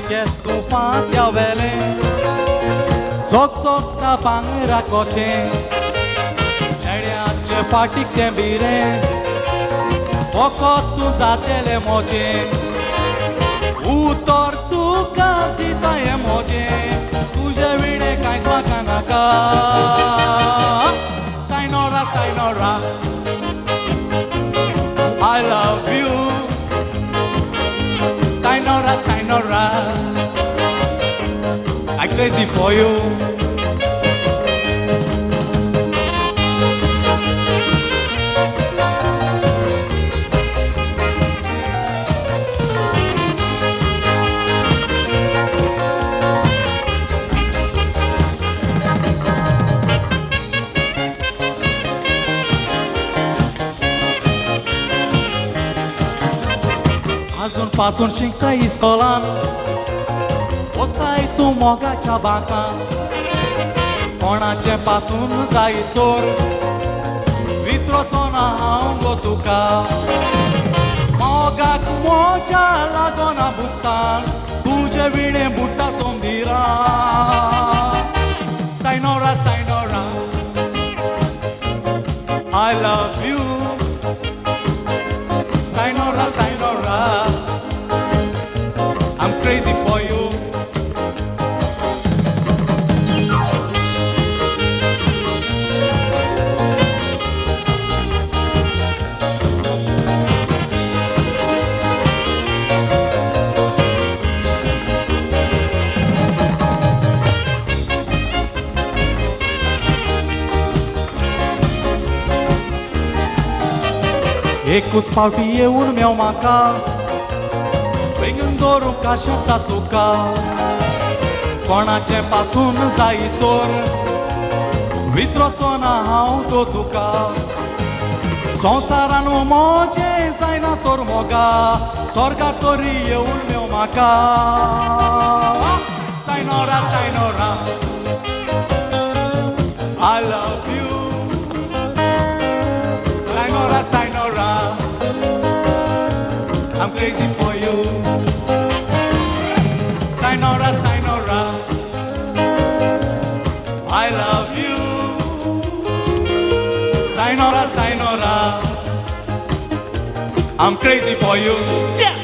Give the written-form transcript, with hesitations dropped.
chiesto fatti a vele Zok pangra koshe Chediache fatik tembire Fokot tu zatele moje Utor tu kadita e moje Tuje vide kai swakanaka Sainora, Sainora I love you Sainora, Sainora I'm crazy for you Azun pațun și-ncă iskolan Ostai tu moga ceabanca Konace pasun zaitor Visrocona haungo tuca Moga cu moja la dona buttan Tuje vine butta sombira Sainora, Sainora I love you Sainora, Sainora I'm crazy for you Ecuți palpi e un meu maca Vem în dorul ca și un tatuca Konace pasun zaitor Visrocona hauto tuca Sonsara nu moje zainator moga Sorgatori e un meu maca Sainora, Sainora I love you Sainora, Sainora I'm crazy for you Sainora, Sainora I love you Sainora, Sainora I'm crazy for you. Yeah!